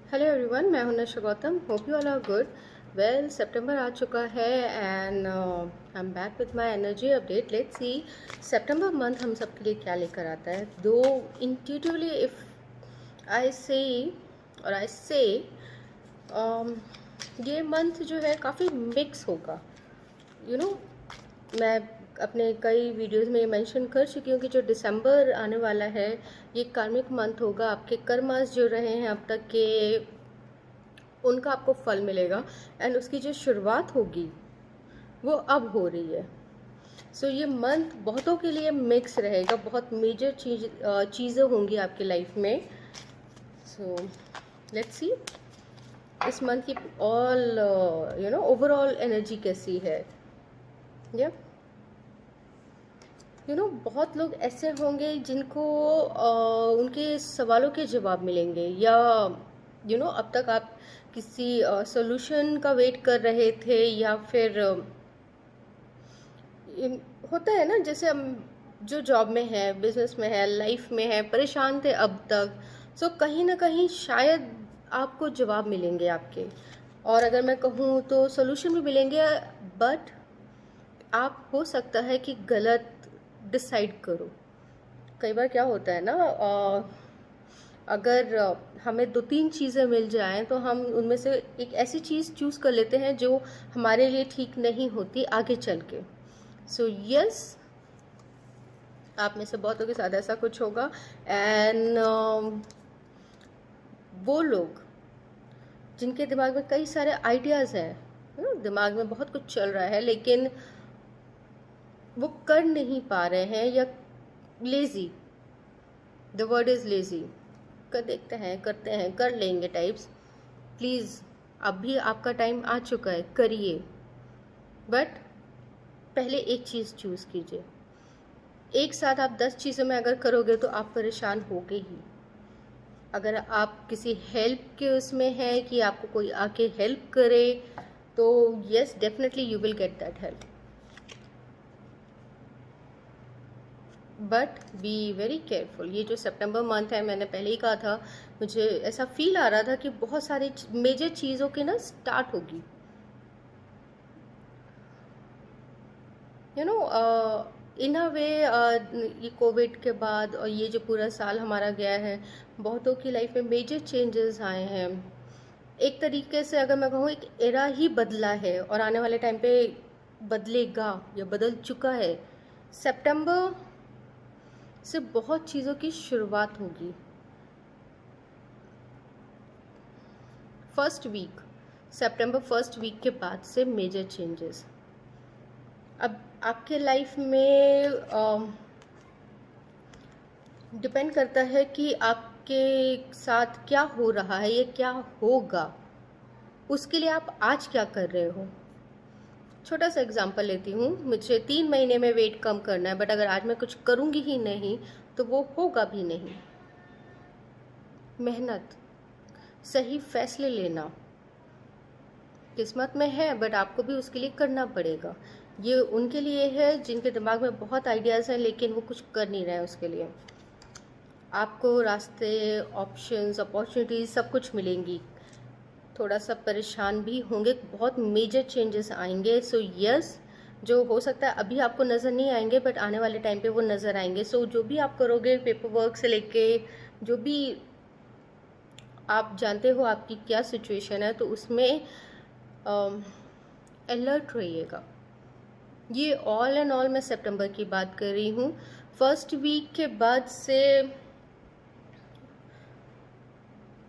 Hello everyone, मैं हूं Nasha Gautam. Hope you all are good. Well, सितंबर आ चुका है and I am back with my energy update. Let's see सितंबर मंथ हम सबके लिए क्या लेकर आता है। दो इंट्यूटिवली इफ आई से और आई से ये मंथ जो है काफ़ी मिक्स होगा। यू नो, मैं अपने कई वीडियोस में ये मेंशन कर चुकी हूँ कि जो दिसंबर आने वाला है ये कार्मिक मंथ होगा। आपके कर्मास जो रहे हैं अब तक के, उनका आपको फल मिलेगा एंड उसकी जो शुरुआत होगी वो अब हो रही है। सो ये मंथ बहुतों के लिए मिक्स रहेगा, बहुत मेजर चीज़ें होंगी आपकी लाइफ में। सो लेट्स सी इस मंथ की ऑल ओवरऑल एनर्जी कैसी है। या बहुत लोग ऐसे होंगे जिनको उनके सवालों के जवाब मिलेंगे, या अब तक आप किसी सॉल्यूशन का वेट कर रहे थे, या फिर होता है ना, जैसे हम जो जॉब में है, बिजनेस में है, लाइफ में है, परेशान थे अब तक। सो कहीं ना कहीं शायद आपको जवाब मिलेंगे आपके, और अगर मैं कहूँ तो सॉल्यूशन भी मिलेंगे। बट आप हो सकता है कि गलत डिसाइड करो। कई बार क्या होता है ना, अगर हमें दो तीन चीज़ें मिल जाएं तो हम उनमें से एक ऐसी चीज़ चूज़ कर लेते हैं जो हमारे लिए ठीक नहीं होती आगे चल के। सो यस, आप में से बहुतों के साथ ऐसा कुछ होगा। एंड वो लोग जिनके दिमाग में कई सारे आइडियाज़ हैं, दिमाग में बहुत कुछ चल रहा है, लेकिन वो कर नहीं पा रहे हैं, या lazy, the word is lazy, कर देखते हैं, करते हैं, कर लेंगे टाइप्स। प्लीज़, अभी आपका टाइम आ चुका है, करिए। बट पहले एक चीज़ चूज़ कीजिए। एक साथ आप 10 चीज़ों में अगर करोगे तो आप परेशान होगे ही। अगर आप किसी हेल्प के उसमें हैं कि आपको कोई आके हेल्प करे, तो yes, definitely you will get that help. But be very careful. ये जो सितंबर मंथ है, मैंने पहले ही कहा था, मुझे ऐसा फील आ रहा था कि बहुत सारी मेजर चीज़ों की ना स्टार्ट होगी। इन अ वे, ये कोविड के बाद और ये जो पूरा साल हमारा गया है, बहुतों की लाइफ में मेजर चेंजेस आए हैं। एक तरीके से अगर मैं कहूँ, एक एरा ही बदला है और आने वाले टाइम पे बदलेगा या बदल चुका है। सितंबर से बहुत चीज़ों की शुरुआत होगी। फर्स्ट वीक, सितंबर फर्स्ट वीक के बाद से मेजर चेंजेस। अब आपके लाइफ में डिपेंड करता है कि आपके साथ क्या हो रहा है, ये क्या होगा, उसके लिए आप आज क्या कर रहे हो। छोटा सा एग्जांपल लेती हूँ। मुझे 3 महीने में वेट कम करना है, बट अगर आज मैं कुछ करूँगी ही नहीं तो वो होगा भी नहीं। मेहनत, सही फैसले लेना किस्मत में है, बट आपको भी उसके लिए करना पड़ेगा। ये उनके लिए है जिनके दिमाग में बहुत आइडियाज़ हैं लेकिन वो कुछ कर नहीं रहे हैं उसके लिए। आपको रास्ते, ऑप्शंस, अपॉर्चुनिटीज सब कुछ मिलेंगी। थोड़ा सा परेशान भी होंगे, बहुत मेजर चेंजेस आएंगे। सो यस, जो हो सकता है अभी आपको नज़र नहीं आएंगे, बट आने वाले टाइम पे वो नज़र आएंगे। सो जो भी आप करोगे, पेपर वर्क से लेके जो भी आप जानते हो आपकी क्या सिचुएशन है, तो उसमें अलर्ट रहिएगा। ये ऑल एंड ऑल मैं सितंबर की बात कर रही हूँ। फर्स्ट वीक के बाद से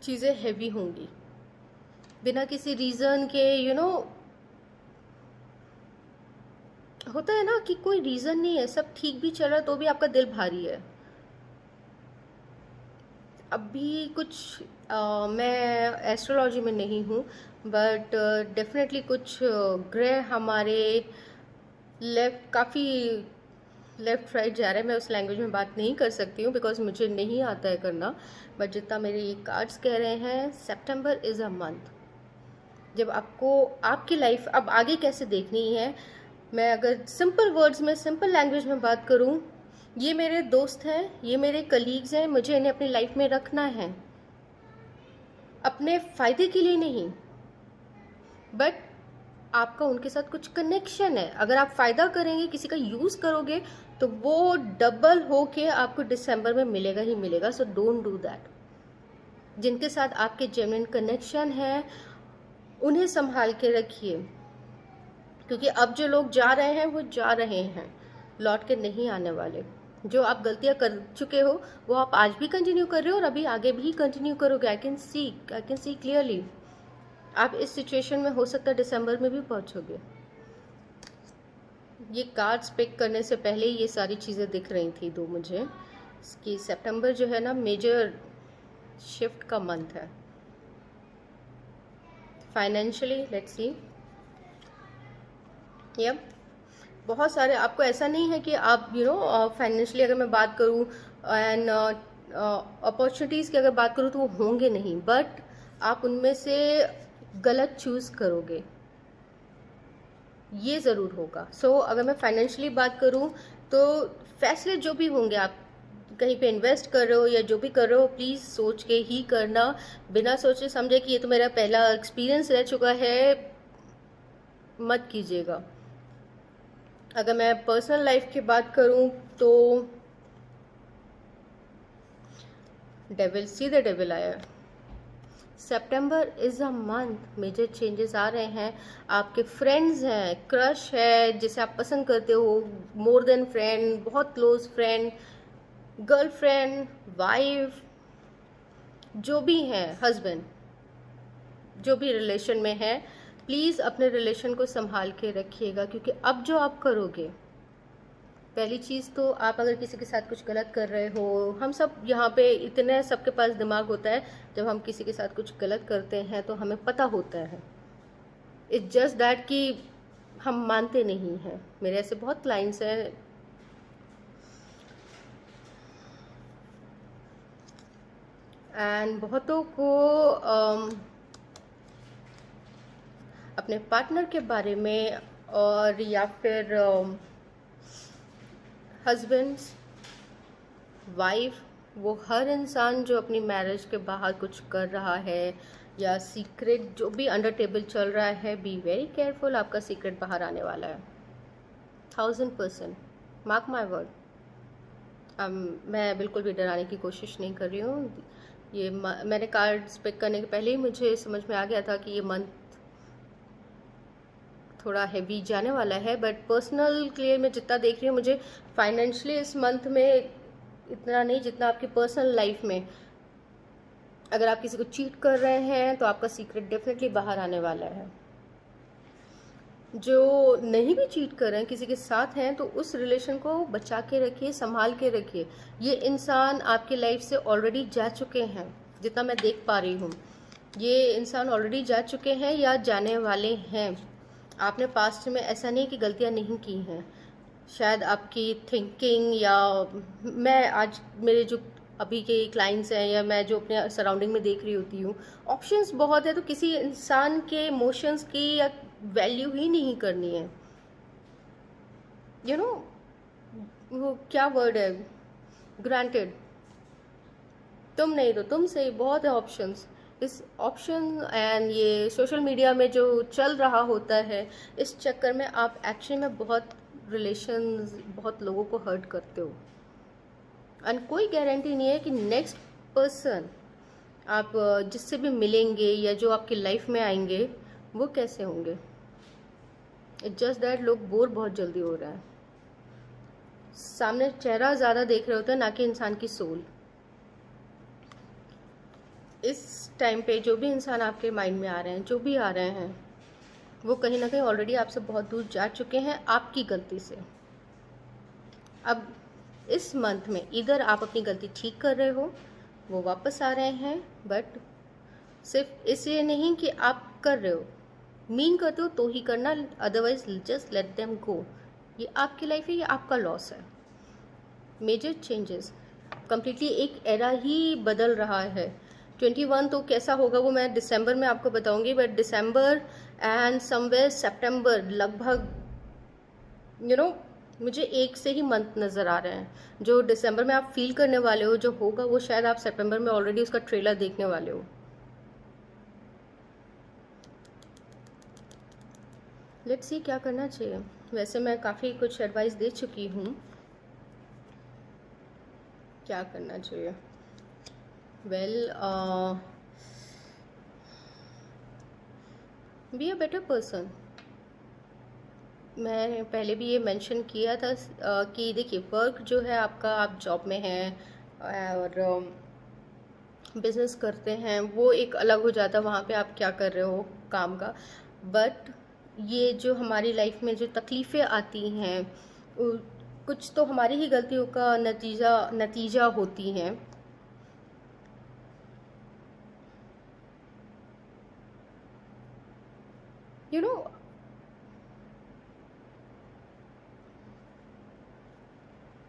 चीज़ें हैवी होंगी, बिना किसी रीज़न के। होता है ना कि कोई रीज़न नहीं है, सब ठीक भी चल रहा है तो भी आपका दिल भारी है। अभी कुछ मैं एस्ट्रोलॉजी में नहीं हूँ, बट डेफिनेटली कुछ ग्रह हमारे लेफ्ट, काफ़ी लेफ्ट राइट जा रहे हैं। मैं उस लैंग्वेज में बात नहीं कर सकती हूँ बिकॉज मुझे नहीं आता है करना, बट जितना मेरे कार्ड्स कह रहे हैं, सितंबर इज़ अ मंथ जब आपको आपकी लाइफ अब आगे कैसे देखनी है। मैं अगर सिंपल वर्ड्स में, सिंपल लैंग्वेज में बात करूँ, ये मेरे दोस्त हैं, ये मेरे कलीग्स हैं, मुझे इन्हें अपनी लाइफ में रखना है। अपने फायदे के लिए नहीं, बट आपका उनके साथ कुछ कनेक्शन है। अगर आप फायदा करेंगे, किसी का यूज करोगे, तो वो डबल होके आपको दिसंबर में मिलेगा ही मिलेगा। So don't do that. जिनके साथ आपके जेन्युइन कनेक्शन है उन्हें संभाल के रखिए, क्योंकि अब जो लोग जा रहे हैं वो जा रहे हैं, लौट के नहीं आने वाले। जो आप गलतियां कर चुके हो वो आप आज भी कंटिन्यू कर रहे हो और अभी आगे भी कंटिन्यू करोगे। I can see clearly. आप इस सिचुएशन में हो सकता है दिसंबर में भी पहुंचोगे। ये कार्ड्स पिक करने से पहले ये सारी चीज़ें दिख रही थी दो मुझे, कि सितंबर जो है ना मेजर शिफ्ट का मंथ है फाइनेंशियली। Let's see. यप, बहुत सारे आपको, ऐसा नहीं है कि आप फाइनेंशियली अगर मैं बात करूँ एंड अपॉर्चुनिटीज़ की अगर बात करूँ तो वो होंगे नहीं, बट आप उनमें से गलत चूज़ करोगे, ये ज़रूर होगा। अगर मैं फाइनेंशियली बात करूँ तो फैसले जो भी होंगे, आप कहीं पे इन्वेस्ट कर रहे हो या जो भी कर रहे हो, प्लीज़ सोच के ही करना, बिना सोचे समझे कि ये तो मेरा पहला एक्सपीरियंस रह चुका है, मत कीजिएगा। अगर मैं पर्सनल लाइफ की बात करूं तो डेविल, सी द डेविल आया। September is a month major changes आ रहे हैं। आपके फ्रेंड्स हैं, क्रश है जिसे आप पसंद करते हो, मोर देन फ्रेंड, बहुत क्लोज फ्रेंड, गर्लफ्रेंड, वाइफ, जो भी है, हस्बैंड, जो भी रिलेशन में है, प्लीज़ अपने रिलेशन को संभाल के रखिएगा। क्योंकि अब जो आप करोगे, पहली चीज़ तो आप अगर किसी के साथ कुछ गलत कर रहे हो, हम सब यहाँ पे इतने सबके पास दिमाग होता है, जब हम किसी के साथ कुछ गलत करते हैं तो हमें पता होता है। इट्स जस्ट दैट कि हम मानते नहीं हैं। मेरे ऐसे बहुत क्लाइंट्स हैं, एंड बहुतों को अपने पार्टनर के बारे में और या फिर हस्बैंड्स, वाइफ, वो हर इंसान जो अपनी मैरिज के बाहर कुछ कर रहा है या सीक्रेट जो भी अंडर टेबल चल रहा है, बी वेरी केयरफुल, आपका सीक्रेट बाहर आने वाला है 1000%। Mark my word. मैं बिल्कुल भी डराने की कोशिश नहीं कर रही हूँ। ये मैंने कार्ड्स पिक करने के पहले ही मुझे समझ में आ गया था कि ये मंथ थोड़ा हैवी जाने वाला है, बट पर्सनल क्लियर में जितना देख रही हूँ, मुझे फाइनेंशियली इस मंथ में इतना नहीं जितना आपकी पर्सनल लाइफ में। अगर आप किसी को चीट कर रहे हैं तो आपका सीक्रेट डेफिनेटली बाहर आने वाला है। जो नहीं भी चीट कर रहे हैं, किसी के साथ हैं, तो उस रिलेशन को बचा के रखिए, संभाल के रखिए। ये इंसान आपकी लाइफ से ऑलरेडी जा चुके हैं, जितना मैं देख पा रही हूँ। ये इंसान ऑलरेडी जा चुके हैं या जाने वाले हैं। आपने पास्ट में ऐसा नहीं कि गलतियाँ नहीं की हैं, शायद आपकी थिंकिंग, या मैं आज मेरे जो अभी के क्लाइंट्स हैं या मैं जो अपने सराउंडिंग में देख रही होती हूँ, ऑप्शंस बहुत है, तो किसी इंसान के इमोशंस की या वैल्यू ही नहीं करनी है। वो क्या वर्ड है, ग्रांटेड, तुम नहीं तो तुम सही, बहुत है ऑप्शंस। इस ऑप्शन एंड ये सोशल मीडिया में जो चल रहा होता है, इस चक्कर में आप एक्चुअली में बहुत रिलेशंस, बहुत लोगों को हर्ट करते हो। एंड कोई गारंटी नहीं है कि नेक्स्ट पर्सन आप जिससे भी मिलेंगे या जो आपकी लाइफ में आएंगे वो कैसे होंगे। इट्स जस्ट दैट लोग बोर बहुत जल्दी हो रहा है, सामने चेहरा ज़्यादा देख रहे होते हैं, ना कि इंसान की सोल। इस टाइम पे जो भी इंसान आपके माइंड में आ रहे हैं, जो भी आ रहे हैं, वो कहीं ना कहीं ऑलरेडी आपसे बहुत दूर जा चुके हैं आपकी गलती से। अब इस मंथ में इधर आप अपनी गलती ठीक कर रहे हो, वो वापस आ रहे हैं, बट सिर्फ इसलिए नहीं कि आप कर रहे हो, मीन करते हो तो ही करना, otherwise just let them go. ये आपकी लाइफ है, ये आपका लॉस है। मेजर चेंजेस, कंप्लीटली एक एरा ही बदल रहा है। 21 तो कैसा होगा वो मैं दिसंबर में आपको बताऊंगी, बट दिसंबर एंड समवेयर सितंबर, लगभग मुझे एक से ही मंथ नज़र आ रहे हैं। जो दिसंबर में आप फील करने वाले हो, जो होगा, वो शायद आप सितंबर में ऑलरेडी उसका ट्रेलर देखने वाले हो। लेट्स सी क्या करना चाहिए। वैसे मैं काफ़ी कुछ एडवाइस दे चुकी हूँ, क्या करना चाहिए। Well, be a better person. मैं पहले भी ये मेंशन किया था कि देखिए, वर्क जो है आपका, आप जॉब में हैं और बिजनेस करते हैं, वो एक अलग हो जाता है, वहाँ पे आप क्या कर रहे हो काम का। बट ये जो हमारी लाइफ में जो तकलीफ़ें आती हैं, कुछ तो हमारी ही गलतियों का नतीजा होती हैं। यू नो,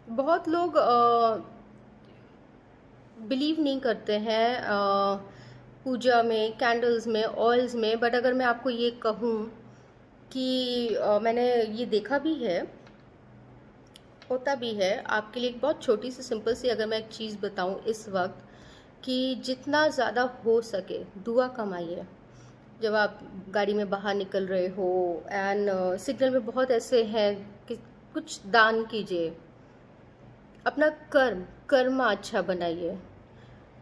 बहुत लोग बिलीव नहीं करते हैं पूजा में, कैंडल्स में, ऑयल्स में। बट अगर मैं आपको ये कहूँ कि मैंने ये देखा भी है, होता भी है। आपके लिए एक बहुत छोटी सी सिंपल सी अगर मैं एक चीज़ बताऊँ इस वक्त, कि जितना ज़्यादा हो सके दुआ कमाइए। जब आप गाड़ी में बाहर निकल रहे हो एंड सिग्नल में बहुत ऐसे हैं कि कुछ दान कीजिए। अपना कर्म अच्छा बनाइए,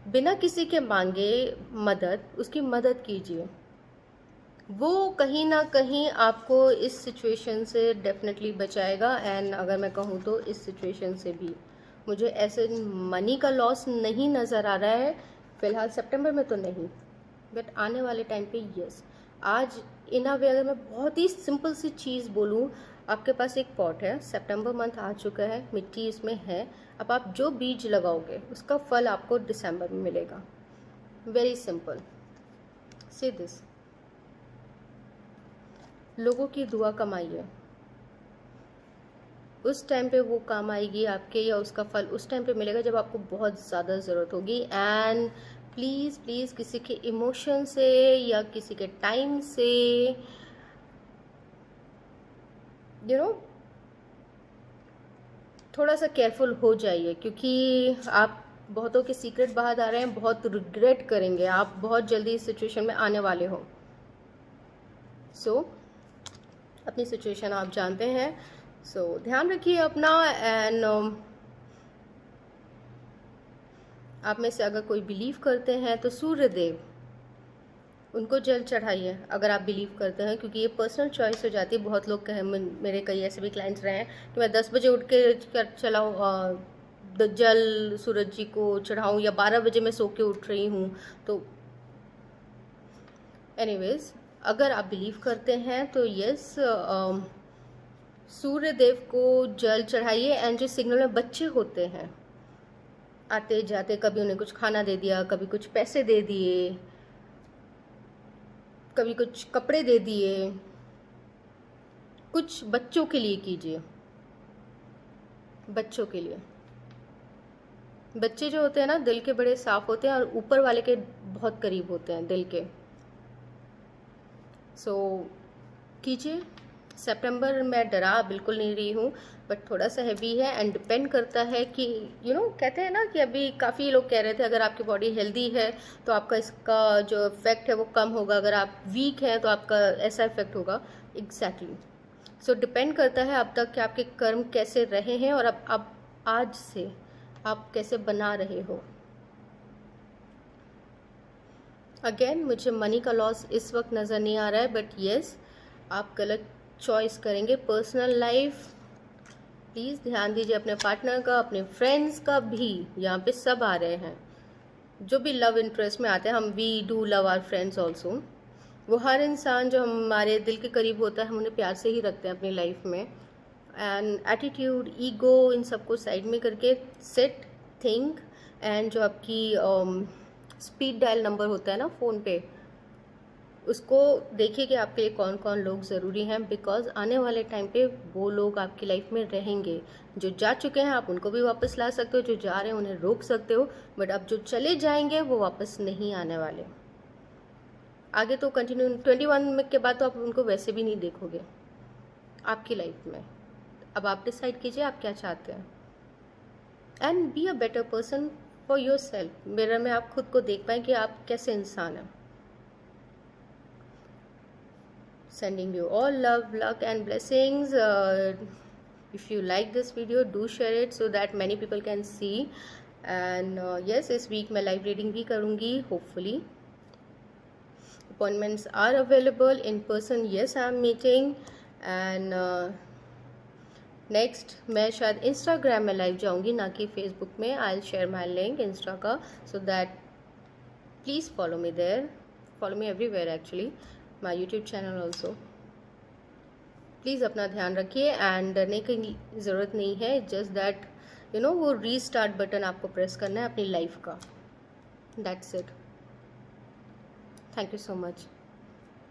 बिना किसी के मांगे मदद, उसकी मदद कीजिए। वो कहीं ना कहीं आपको इस सिचुएशन से डेफिनेटली बचाएगा। एंड अगर मैं कहूँ तो इस सिचुएशन से भी मुझे ऐसे मनी का लॉस नहीं नज़र आ रहा है फिलहाल, सितंबर में तो नहीं, बट आने वाले टाइम पे यस। आज इन अ वे अगर मैं बहुत ही सिंपल सी चीज़ बोलूँ, आपके पास एक पॉट है, सितंबर मंथ आ चुका है, मिट्टी इसमें है। अब आप जो बीज लगाओगे उसका फल आपको दिसंबर में मिलेगा। वेरी सिंपल, से दिस। लोगों की दुआ कमाइए, उस टाइम पे वो काम आएगी आपके, या उसका फल उस टाइम पे मिलेगा जब आपको बहुत ज़्यादा ज़रूरत होगी। एंड प्लीज़ प्लीज़ किसी के इमोशन से या किसी के टाइम से यू नो थोड़ा सा केयरफुल हो जाइए, क्योंकि आप बहुतों के सीक्रेट बाहर आ रहे हैं, बहुत रिग्रेट करेंगे आप, बहुत जल्दी इस सिचुएशन में आने वाले हो। सो अपनी सिचुएशन आप जानते हैं, सो ध्यान रखिए अपना। एंड आप में से अगर कोई बिलीव करते हैं तो सूर्य देव, उनको जल चढ़ाइए अगर आप बिलीव करते हैं, क्योंकि ये पर्सनल चॉइस हो जाती है। बहुत लोग कहे, मेरे कई ऐसे भी क्लाइंट्स रहे हैं कि मैं 10 बजे उठ के चलाऊँ जल सूरज जी को चढ़ाऊँ, या 12 बजे मैं सो के उठ रही हूँ। तो एनीवेज, अगर आप बिलीव करते हैं तो यस, सूर्य देव को जल चढ़ाइए। एंड जो सिग्नल में बच्चे होते हैं आते जाते, कभी उन्हें कुछ खाना दे दिया, कभी कुछ पैसे दे दिए, कभी कुछ कपड़े दे दिए, कुछ बच्चों के लिए कीजिए। बच्चों के लिए, बच्चे जो होते हैं ना, दिल के बड़े साफ होते हैं और ऊपर वाले के बहुत करीब होते हैं दिल के। सो कीजिए। सितंबर में डरा बिल्कुल नहीं रही हूँ, बट थोड़ा सा हैवी है। एंड डिपेंड करता है कि कहते हैं ना कि अभी काफ़ी लोग कह रहे थे अगर आपकी बॉडी हेल्दी है तो आपका इसका जो इफेक्ट है वो कम होगा, अगर आप वीक हैं तो आपका ऐसा इफेक्ट होगा। एग्जैक्टली। सो डिपेंड करता है अब तक कि आपके कर्म कैसे रहे हैं, और अब आज से आप कैसे बना रहे हो। अगेन, मुझे मनी का लॉस इस वक्त नज़र नहीं आ रहा है, बट येस, आप गलत चॉइस करेंगे। पर्सनल लाइफ प्लीज़ ध्यान दीजिए, अपने पार्टनर का, अपने फ्रेंड्स का भी। यहाँ पे सब आ रहे हैं जो भी लव इंटरेस्ट में आते हैं। हम we do love our friends also. वो हर इंसान जो हमारे दिल के करीब होता है, हम उन्हें प्यार से ही रखते हैं अपनी लाइफ में। एंड एटीट्यूड, ईगो, इन सबको साइड में करके सिट, थिंक। एंड जो आपकी स्पीड डायल नंबर होता है ना फ़ोन पे, उसको देखिए कि आपके लिए कौन कौन लोग ज़रूरी हैं, बिकॉज आने वाले टाइम पे वो लोग आपकी लाइफ में रहेंगे। जो जा चुके हैं आप उनको भी वापस ला सकते हो, जो जा रहे हैं उन्हें रोक सकते हो, बट अब जो चले जाएंगे वो वापस नहीं आने वाले। आगे तो कंटिन्यू 21 में के बाद तो आप उनको वैसे भी नहीं देखोगे आपकी लाइफ में। अब आप डिसाइड कीजिए आप क्या चाहते हैं। And be a better person for your self. Mirror में आप खुद को देख पाएँ कि आप कैसे इंसान हैं। Sending you all love, luck and blessings. If you like this video, do share it so that many people can see. And yes, इस week मैं live reading भी करूँगी hopefully. Appointments are available in person. Yes, I am meeting. And next मैं शायद Instagram में live जाऊंगी, ना कि फेसबुक में. I will share my link insta का, so that please follow me there, follow me everywhere actually, my YouTube channel also. Please अपना ध्यान रखिए एंड डरने की ज़रूरत नहीं है. जस्ट दैट यू नो वो रीस्टार्ट बटन आपको प्रेस करना है अपनी लाइफ का. That's it. Thank you so much.